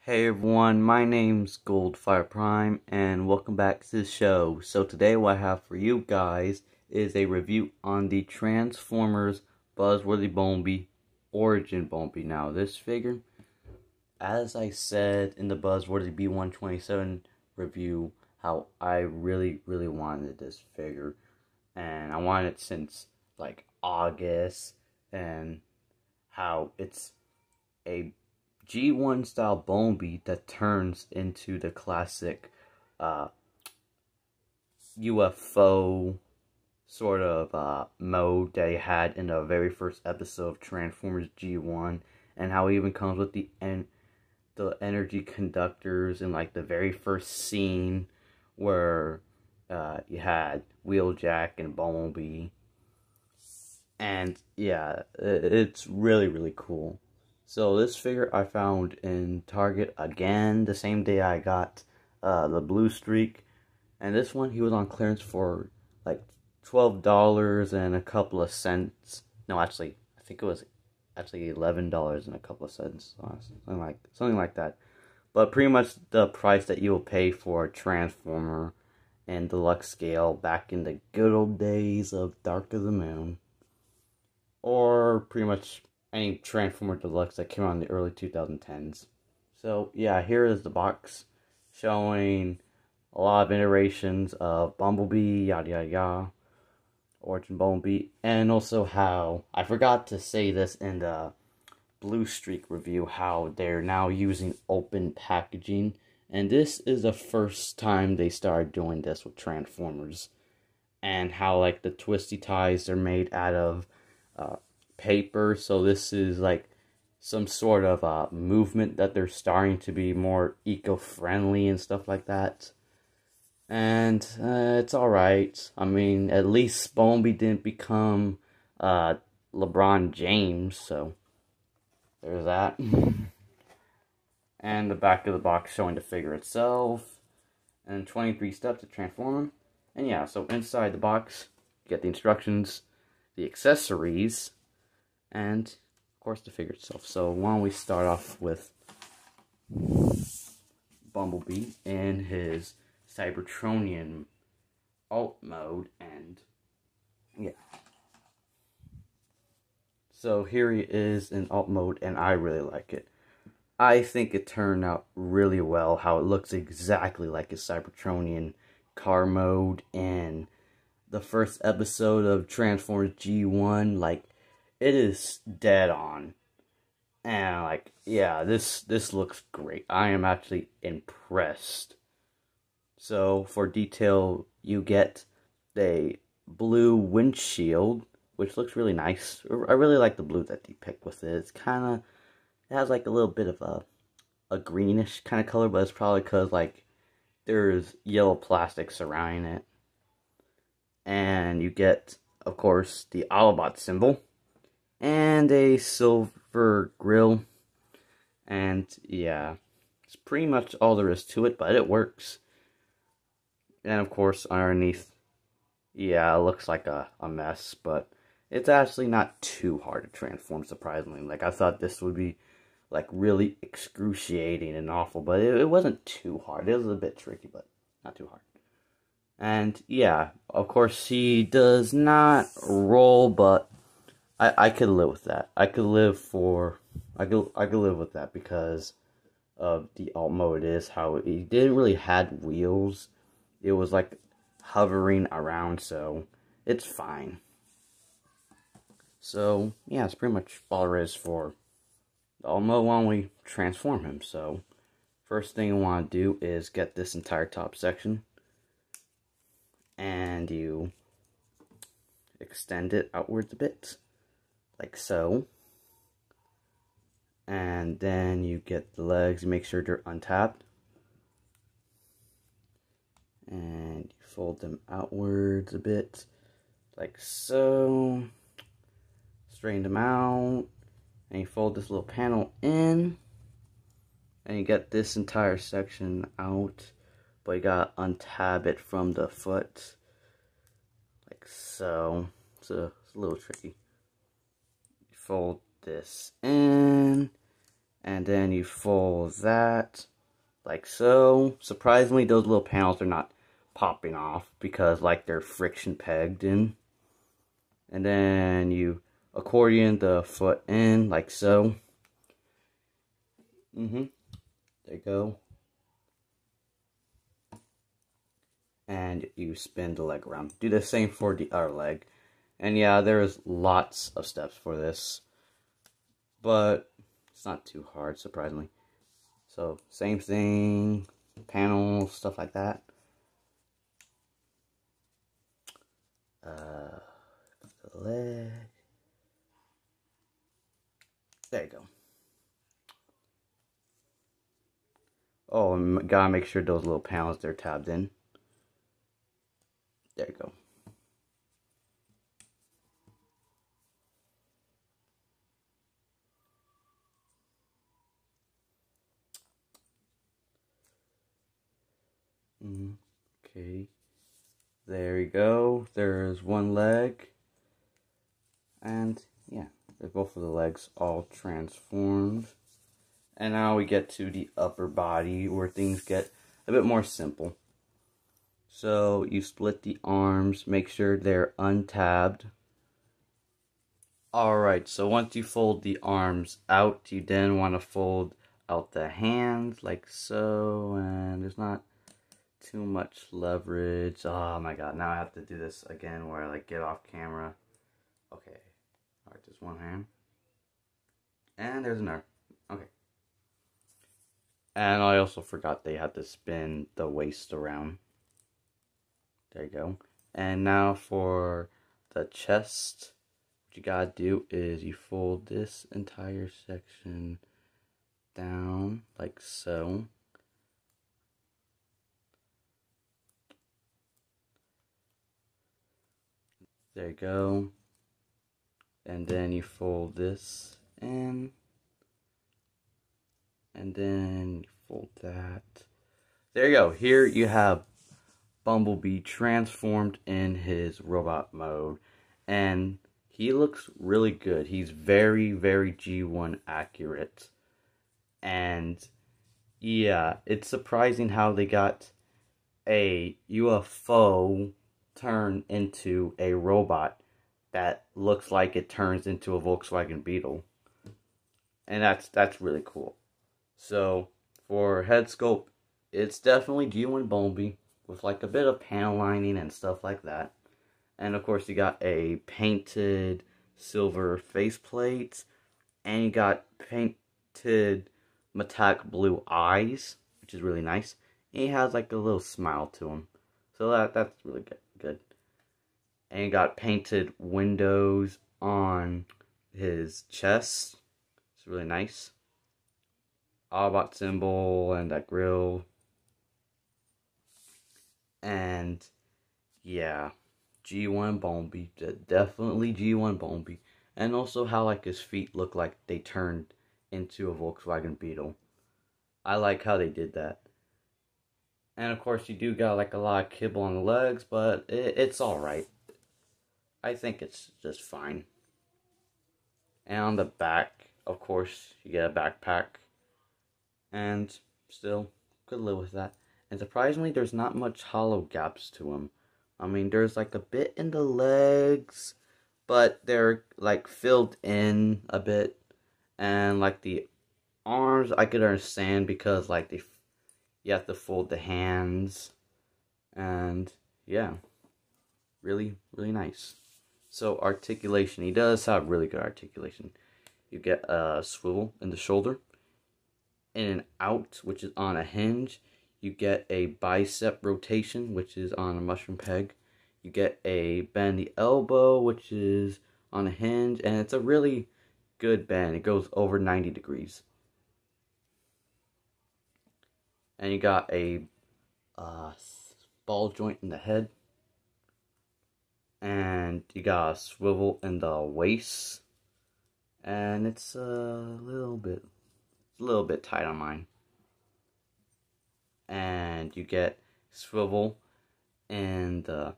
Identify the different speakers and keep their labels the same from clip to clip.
Speaker 1: Hey everyone, my name's Goldfire Prime, and welcome back to the show. So today what I have for you guys is a review on the Transformers Buzzworthy Bumblebee Origin Bumblebee. Now this figure, as I said in the Buzzworthy B127 review, how I really wanted this figure. And I wanted it since like August, and how it's a G1 style Bumblebee that turns into the classic UFO sort of mode that he had in the very first episode of Transformers G1, and how he even comes with the energy conductors in like the very first scene where you had Wheeljack and Bumblebee. And yeah, it's really cool. So this figure I found in Target again the same day I got the Blue Streak. And this one, he was on clearance for like $12 and a couple of cents. No, actually, I think it was actually $11 and a couple of cents. Something like that. But pretty much the price that you will pay for a Transformer and deluxe scale back in the good old days of Dark of the Moon. Or pretty much any Transformer Deluxe that came out in the early 2010s. So yeah, here is the box showing a lot of iterations of Bumblebee, yada yada yada, Origin Bumblebee, and also how, I forgot to say this in the Blue Streak review, how they're now using open packaging, and this is the first time they started doing this with Transformers, and how like the twisty ties are made out of paper. So this is like some sort of movement that they're starting to be more eco-friendly and stuff like that. And it's alright. I mean, at least Bumblebee didn't become LeBron James, so there's that. And the back of the box showing the figure itself, and 23 steps to transform him. And yeah, so inside the box, you get the instructions, the accessories, and of course the figure itself. So why don't we start off with Bumblebee in his Cybertronian alt mode, and yeah. So here he is in alt mode, and I really like it. I think it turned out really well, how it looks exactly like his Cybertronian car mode in the first episode of Transformers G1. Like, it is dead on. And like, yeah, this looks great. I am actually impressed. So for detail, you get a blue windshield, which looks really nice. I really like the blue that they picked with it. It's kind of, it has like a little bit of a greenish kind of color, but it's probably because like there's yellow plastic surrounding it. And you get, of course, the Autobot symbol and a silver grill. And yeah, it's pretty much all there is to it, but it works. And of course, underneath, yeah, it looks like a mess, but it's actually not too hard to transform, surprisingly. Like, I thought this would be like really excruciating and awful, but it wasn't too hard. It was a bit tricky, but not too hard. And yeah, of course, he does not roll, but I could live with that. I could live with that because of the alt mode is how he didn't really had wheels. It was like hovering around, so it's fine. So yeah, it's pretty much all there is for the alt mode. Why don't we transform him? So first thing you want to do is get this entire top section, and you extend it outwards a bit, like so. And then you get the legs, you make sure they're untapped, and you fold them outwards a bit, like so. Straighten them out, and you fold this little panel in, and you get this entire section out, but you gotta untab it from the foot, like so. It's a little tricky. You fold this in, And then you fold that like so. Surprisingly, those little panels are not popping off because like they're friction pegged in. And then you accordion the foot in like so. There you go. And you spin the leg around. Do the same for the other leg. And yeah, there's lots of steps for this, but it's not too hard, surprisingly. So, same thing, panels, stuff like that. The leg. There you go. Oh, and gotta make sure those little panels, they're tabbed in. There you go. Okay. There you go. There's one leg. And yeah, both of the legs all transformed. And now we get to the upper body where things get a bit more simple. So you split the arms, make sure they're untabbed. Alright, so once you fold the arms out, you then want to fold out the hands like so, and there's not too much leverage. Oh my god, now I have to do this again where I like get off camera. Okay, alright, there's one hand. And there's another. Okay. And I also forgot they had to spin the waist around. There you go. And now for the chest, what you gotta do is you fold this entire section down like so. There you go. And then you fold this in. And then you fold that. There you go. Here you have Bumblebee transformed in his robot mode. And he looks really good. He's very, very G1 accurate. And yeah, it's surprising how they got a UFO turn into a robot that looks like it turns into a Volkswagen Beetle. And that's really cool. So for head sculpt, it's definitely G1 Bumblebee with like a bit of panel lining and stuff like that. And of course you got a painted silver faceplate, and you got painted metallic blue eyes, which is really nice. And he has like a little smile to him, so that's really good. And you got painted windows on his chest. It's really nice. Autobot symbol and that grill. And yeah, G1 Bumblebee, definitely G1 Bumblebee. And also how like his feet look like they turned into a Volkswagen Beetle. I like how they did that. And of course you do got like a lot of kibble on the legs, but it's alright. I think it's just fine. And on the back, of course, you get a backpack. And still, could live with that. And surprisingly, there's not much hollow gaps to him. I mean, there's like a bit in the legs, but they're like filled in a bit. And like the arms, I could understand because like you have to fold the hands. And yeah, really, really nice. So articulation, he does have really good articulation. You get a swivel in the shoulder, in and out, which is on a hinge. You get a bicep rotation, which is on a mushroom peg. You get a bend the elbow, which is on a hinge, and it's a really good bend. It goes over 90 degrees. And you got a ball joint in the head. And you got a swivel in the waist. And it's a little bit tight on mine. And you get swivel in the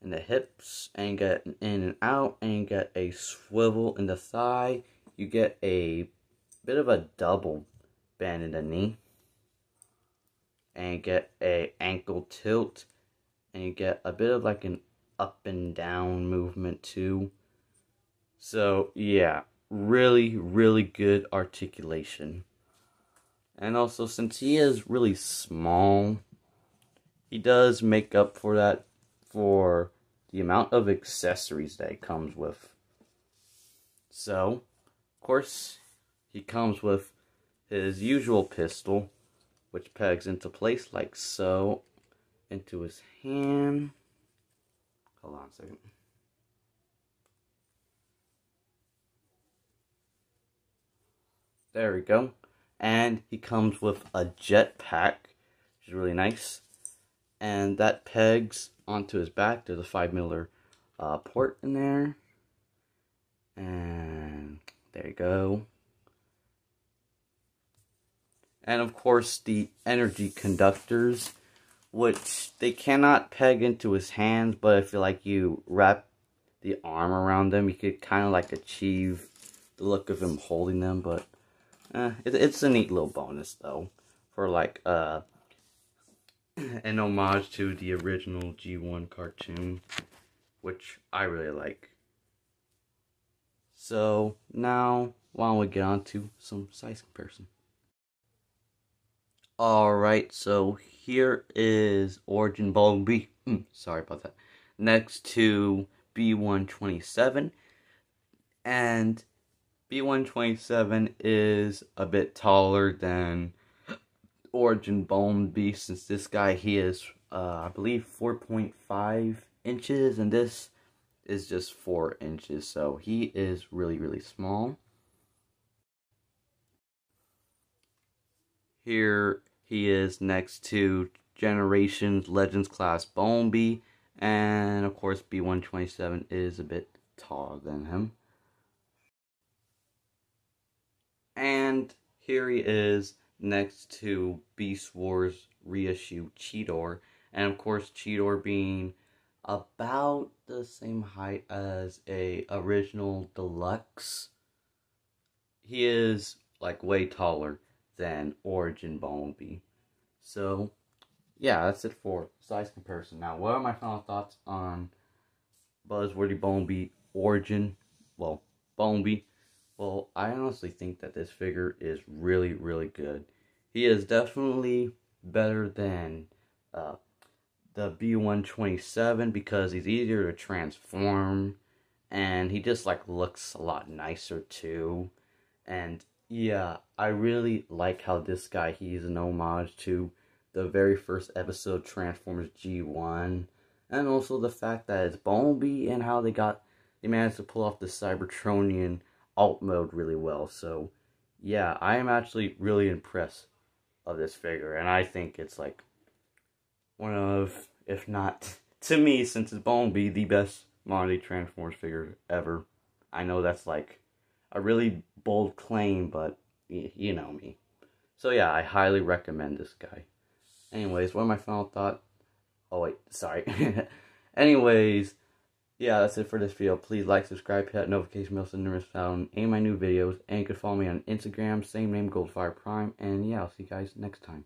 Speaker 1: hips, and you get an in and out, and you get a swivel in the thigh. You get a bit of a double bend in the knee. And you get a ankle tilt. And you get a bit of like an up and down movement too. So yeah, really, really good articulation. And also, since he is really small, he does make up for that for the amount of accessories that it comes with. So, of course, he comes with his usual pistol, which pegs into place like so, into his hand. Hold on a second. There we go. And he comes with a jetpack, which is really nice. And that pegs onto his back. There's a 5mm port in there. And there you go. And of course the energy conductors, which they cannot peg into his hands, but if you like you wrap the arm around them, you could kind of like achieve the look of him holding them. But it's a neat little bonus though, for like an homage to the original G1 cartoon, which I really like. So now, why don't we get on to some size comparison. Alright, so here is Origin Bumblebee. Sorry about that. Next to B127. And B127 is a bit taller than Origin Bumblebee, since this guy, he is, I believe, 4.5 inches, and this is just 4 inches, so he is really, really small. Here he is next to Generations Legends Class Bumblebee, and of course B127 is a bit taller than him. And here he is next to Beast Wars reissue Cheetor, and of course Cheetor being about the same height as a original deluxe. He is like way taller than Origin Bumblebee. So yeah, that's it for size comparison. Now, what are my final thoughts on Buzzworthy Bumblebee Origin? Well, Bumblebee. Well, I honestly think that this figure is really, really good. He is definitely better than the B127 because he's easier to transform, and he just like looks a lot nicer too. And yeah, I really like how this guy, he's an homage to the very first episode Transformers G1, and also the fact that it's Bumblebee and how they managed to pull off the Cybertronian alt mode really well. So yeah, I am actually really impressed of this figure, and I think it's like one of, if not to me, since it's Bumblebee, the best modern day Transformers figure ever. I know that's like a really bold claim, but you know me. So yeah, I highly recommend this guy. Anyways, what are my final thoughts? Oh wait, sorry. Anyways, yeah, that's it for this video. Please like, subscribe, hit that notification bell so you never miss out on any of my new videos. And you can follow me on Instagram, same name, Goldfire Prime. And yeah, I'll see you guys next time.